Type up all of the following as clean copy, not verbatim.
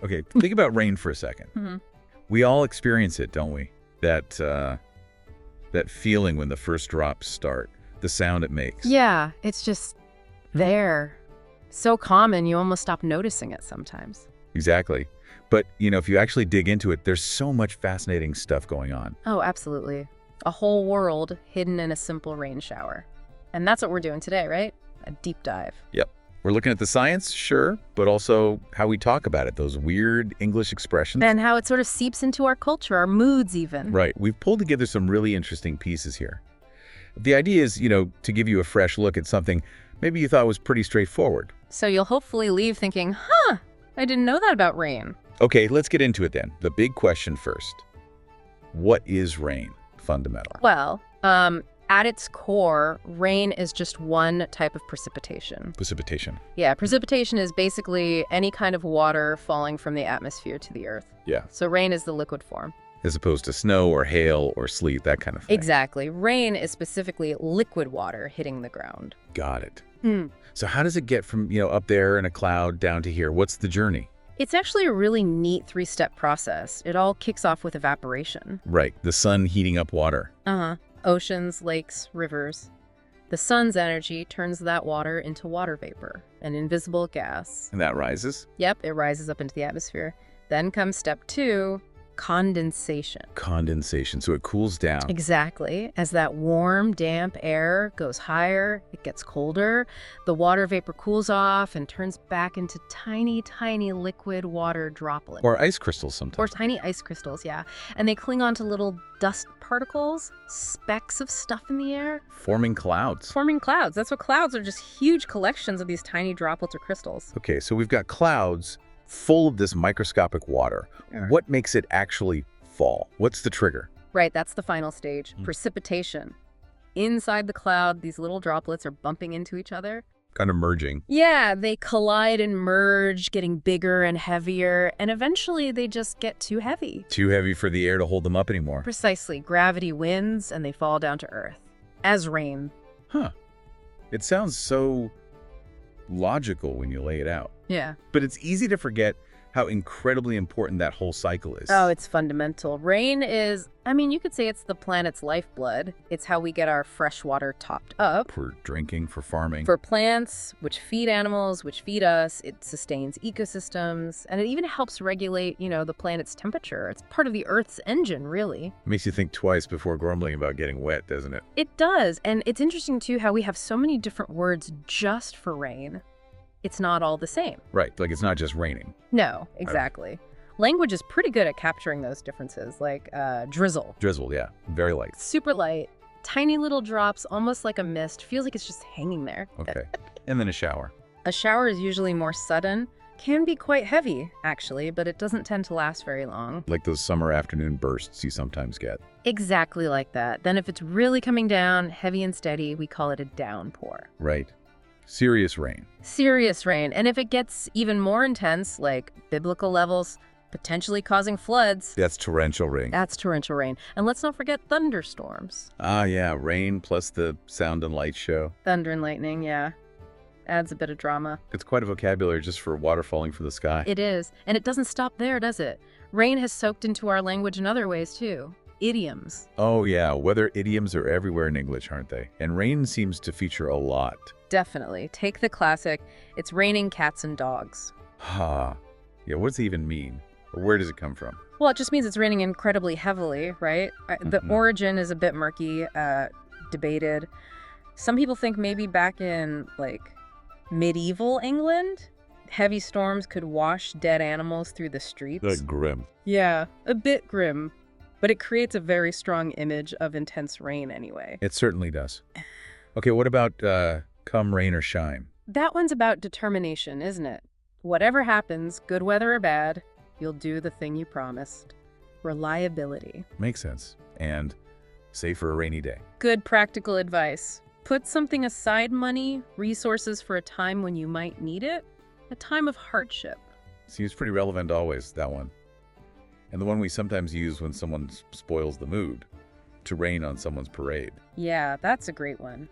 Okay, think about rain for a second. We all experience it, don't we? That feeling when the first drops start, the sound it makes. Yeah, it's just there. So common, you almost stop noticing it sometimes. Exactly. But, if you actually dig into it, there's so much fascinating stuff going on. Oh, absolutely. A whole world hidden in a simple rain shower. And that's what we're doing today, right? A deep dive. Yep. We're looking at the science, sure, but also how we talk about it, those weird English expressions. And how it sort of seeps into our culture, our moods even. Right. We've pulled together some really interesting pieces here. The idea is, to give you a fresh look at something maybe you thought was pretty straightforward. So you'll hopefully leave thinking, I didn't know that about rain. Okay, let's get into it then. The big question first. What is rain, fundamental? Well, at its core, rain is just one type of precipitation. Precipitation. Yeah, precipitation is basically any kind of water falling from the atmosphere to the earth. Yeah. So rain is the liquid form. As opposed to snow or hail or sleet, that kind of thing. Exactly. Rain is specifically liquid water hitting the ground. Got it. So how does it get from, up there in a cloud down to here? What's the journey? It's actually a really neat three-step process. It all kicks off with evaporation. Right. The sun heating up water. Oceans, lakes, rivers. The sun's energy turns that water into water vapor, an invisible gas. And that rises? Yep, it rises up into the atmosphere. Then comes step 2, condensation. Condensation. So it cools down. Exactly. As that warm, damp air goes higher, it gets colder, the water vapor cools off and turns back into tiny, tiny liquid water droplets. Or ice crystals sometimes. Or tiny ice crystals, yeah. And they cling onto little dust particles, specks of stuff in the air. Forming clouds. Forming clouds. That's what clouds are, just huge collections of these tiny droplets or crystals. Okay, so we've got clouds full of this microscopic water. What makes it actually fall? What's the trigger? Right, that's the final stage. Precipitation. Inside the cloud, these little droplets are bumping into each other. Kind of merging. Yeah, they collide and merge, getting bigger and heavier, and eventually they just get too heavy. Too heavy for the air to hold them up anymore. Precisely. Gravity wins and they fall down to earth. As rain. It sounds so logical when you lay it out. Yeah. But it's easy to forget how incredibly important that whole cycle is. Oh, it's fundamental. Rain is, you could say it's the planet's lifeblood. It's how we get our fresh water topped up. For drinking, for farming. For plants, which feed animals, which feed us. It sustains ecosystems. And it even helps regulate, the planet's temperature. It's part of the Earth's engine, really. Makes you think twice before grumbling about getting wet, doesn't it? It does. And it's interesting, too, how we have so many different words just for rain. It's not all the same. Right, like it's not just raining. No, exactly. Language is pretty good at capturing those differences, like drizzle. Drizzle, yeah. Very light. Super light, tiny little drops, almost like a mist. Feels like it's just hanging there. Okay. And then a shower. A shower is usually more sudden, can be quite heavy, actually, but it doesn't tend to last very long. Like those summer afternoon bursts you sometimes get. Exactly like that. Then if it's really coming down, heavy and steady, we call it a downpour. Right. Serious rain. Serious rain. And if it gets even more intense, like biblical levels, potentially causing floods. That's torrential rain. That's torrential rain. And let's not forget thunderstorms. Ah, yeah. Rain plus the sound and light show. Thunder and lightning, yeah. Adds a bit of drama. It's quite a vocabulary just for water falling from the sky. It is. And it doesn't stop there, does it? Rain has soaked into our language in other ways, too. Idioms. Oh, yeah. Weather idioms are everywhere in English, aren't they? And rain seems to feature a lot. Definitely. Take the classic, it's raining cats and dogs. Yeah, what does it even mean? Or where does it come from? Well, it just means it's raining incredibly heavily, right? The origin is a bit murky, debated. Some people think maybe back in, medieval England, heavy storms could wash dead animals through the streets. Like grim. Yeah, a bit grim. But it creates a very strong image of intense rain anyway. It certainly does. Okay, what about come rain or shine? That one's about determination, isn't it? Whatever happens, good weather or bad, you'll do the thing you promised. Reliability. Makes sense. And save for a rainy day. Good practical advice. Put something aside, money, resources for a time when you might need it, a time of hardship. Seems pretty relevant always, that one. And the one we sometimes use when someone spoils the mood, to rain on someone's parade. Yeah, that's a great one.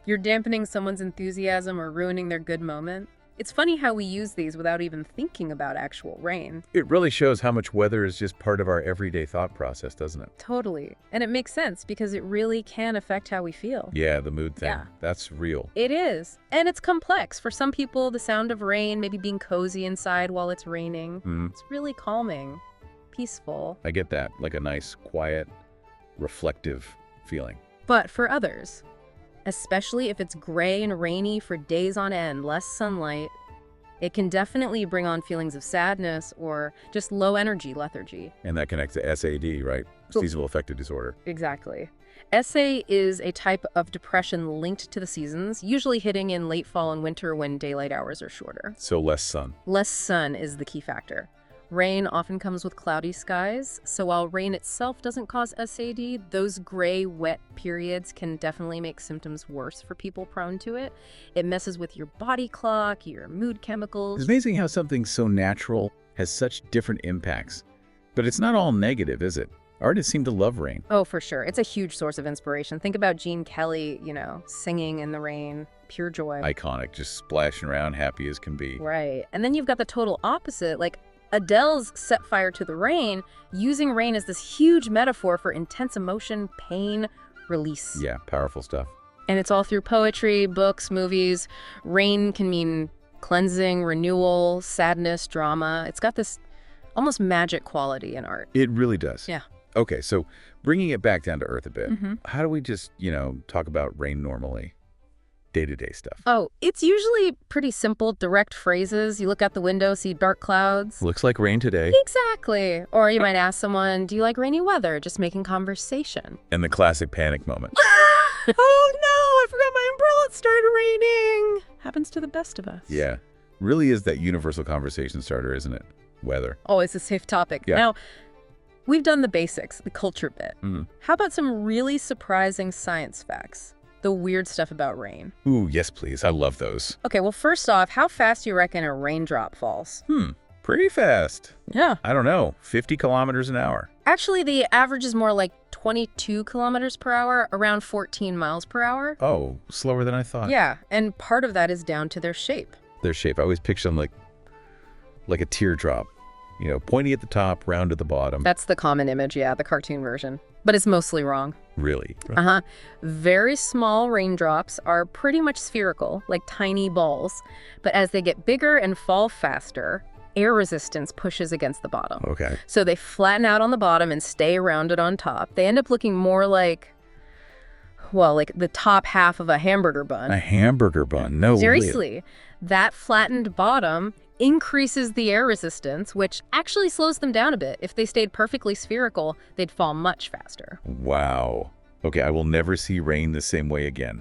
You're dampening someone's enthusiasm or ruining their good moment. It's funny how we use these without even thinking about actual rain. It really shows how much weather is just part of our everyday thought process, doesn't it? Totally. And it makes sense because it really can affect how we feel. Yeah, the mood thing. Yeah. That's real. It is. And it's complex. For some people, the sound of rain, maybe being cozy inside while it's raining, it's really calming, peaceful. I get that. Like a nice, quiet, reflective feeling. But for others, especially if it's gray and rainy for days on end, less sunlight, it can definitely bring on feelings of sadness or just low energy lethargy. And that connects to SAD, right? Seasonal affective disorder. Exactly. SA is a type of depression linked to the seasons, usually hitting in late fall and winter when daylight hours are shorter. So less sun. Less sun is the key factor. Rain often comes with cloudy skies, so while rain itself doesn't cause SAD, those gray, wet periods can definitely make symptoms worse for people prone to it. It messes with your body clock, your mood chemicals. It's amazing how something so natural has such different impacts. But it's not all negative, is it? Artists seem to love rain. Oh, for sure. It's a huge source of inspiration. Think about Gene Kelly, singing in the rain. Pure joy. Iconic, just splashing around, happy as can be. Right. And then you've got the total opposite, like Adele's Set Fire to the Rain, using rain as this huge metaphor for intense emotion, pain, release. Yeah, powerful stuff. And it's all through poetry, books, movies. Rain can mean cleansing, renewal, sadness, drama. It's got this almost magic quality in art. It really does. Yeah. Okay, so bringing it back down to earth a bit, how do we just, talk about rain normally? Day-to-day stuff. Oh, it's usually pretty simple, direct phrases. You look out the window, see dark clouds. Looks like rain today. Exactly. Or you might ask someone, do you like rainy weather? Just making conversation. And the classic panic moment. Oh no, I forgot my umbrella. It started raining. Happens to the best of us. Yeah. Really is that universal conversation starter, isn't it? Weather. Oh, it's a safe topic. Yeah. Now, we've done the basics, the culture bit. How about some really surprising science facts? The weird stuff about rain. Ooh, yes, please. I love those. Okay, well, first off, how fast do you reckon a raindrop falls? Pretty fast. Yeah. I don't know, 50 kilometers an hour. Actually, the average is more like 22 kilometers per hour, around 14 miles per hour. Oh, slower than I thought. Yeah, and part of that is down to their shape. Their shape. I always picture them like a teardrop. Pointy at the top, round at the bottom. That's the common image, yeah, the cartoon version. But it's mostly wrong. Really? Very small raindrops are pretty much spherical, like tiny balls. But as they get bigger and fall faster, air resistance pushes against the bottom. Okay. So they flatten out on the bottom and stay rounded on top. They end up looking more like the top half of a hamburger bun. A hamburger bun? No way. Seriously. That flattened bottom increases the air resistance, which actually slows them down a bit. If they stayed perfectly spherical, they'd fall much faster. Wow. Okay, I will never see rain the same way again.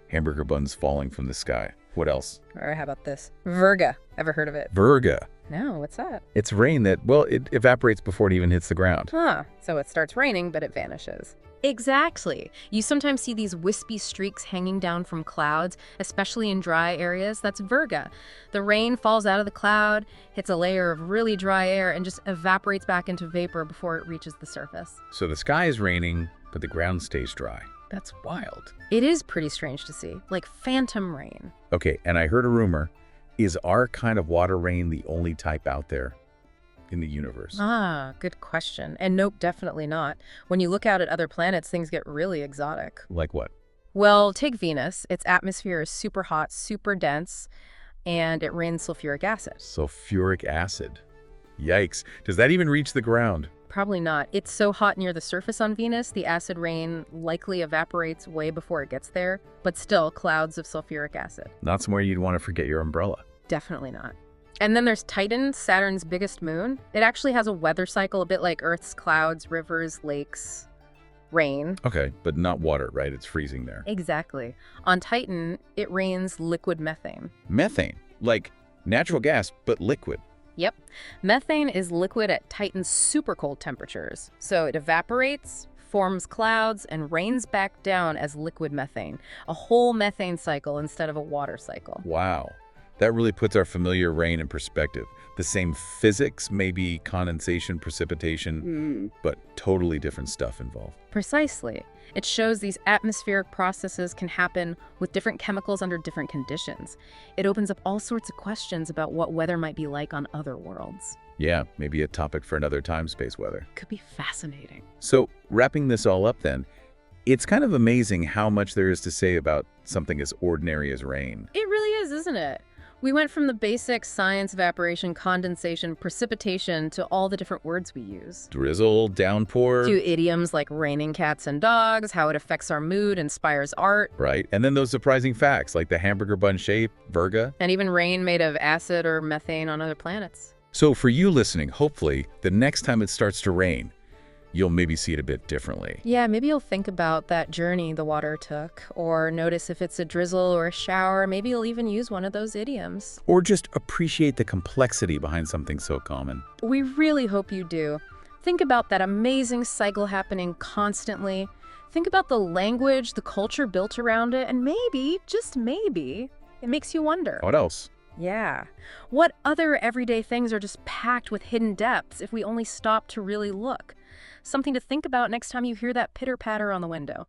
Hamburger buns falling from the sky. What else? All right, how about this? Virga. Ever heard of it? Virga. No, what's that? It's rain that, it evaporates before it even hits the ground. So it starts raining, but it vanishes. Exactly. You sometimes see these wispy streaks hanging down from clouds, especially in dry areas. That's virga. The rain falls out of the cloud, hits a layer of really dry air, and just evaporates back into vapor before it reaches the surface. So the sky is raining, but the ground stays dry. That's wild. It is pretty strange to see, like phantom rain. Okay, and I heard a rumor. Is our kind of water rain the only type out there in the universe? Good question. And nope, definitely not. When you look out at other planets, things get really exotic. Like what? Well, take Venus. Its atmosphere is super hot, super dense, and it rains sulfuric acid. Sulfuric acid. Yikes. Does that even reach the ground? Probably not. It's so hot near the surface on Venus, the acid rain likely evaporates way before it gets there, but still clouds of sulfuric acid. Not somewhere you'd want to forget your umbrella. Definitely not. And then there's Titan, Saturn's biggest moon. It actually has a weather cycle a bit like Earth's clouds, rivers, lakes, rain. Okay, but not water, right? It's freezing there. Exactly. On Titan, it rains liquid methane. Methane, like natural gas, but liquid. Yep. Methane is liquid at Titan's super cold temperatures. So it evaporates, forms clouds, and rains back down as liquid methane. A whole methane cycle instead of a water cycle. Wow. That really puts our familiar rain in perspective. The same physics, maybe condensation, precipitation, but totally different stuff involved. Precisely. It shows these atmospheric processes can happen with different chemicals under different conditions. It opens up all sorts of questions about what weather might be like on other worlds. Yeah, maybe a topic for another time, space weather. Could be fascinating. So, wrapping this all up then, it's kind of amazing how much there is to say about something as ordinary as rain. It really is, isn't it? We went from the basic science, evaporation, condensation, precipitation to all the different words we use. Drizzle, downpour. To idioms like raining cats and dogs, how it affects our mood, inspires art. Right. And then those surprising facts like the hamburger bun shape, virga. And even rain made of acid or methane on other planets. So for you listening, hopefully, the next time it starts to rain, you'll maybe see it a bit differently. Yeah, maybe you'll think about that journey the water took, or notice if it's a drizzle or a shower. Maybe you'll even use one of those idioms. Or just appreciate the complexity behind something so common. We really hope you do. Think about that amazing cycle happening constantly. Think about the language, the culture built around it, and maybe, just maybe, it makes you wonder. What else? Yeah. What other everyday things are just packed with hidden depths if we only stop to really look? Something to think about next time you hear that pitter-patter on the window.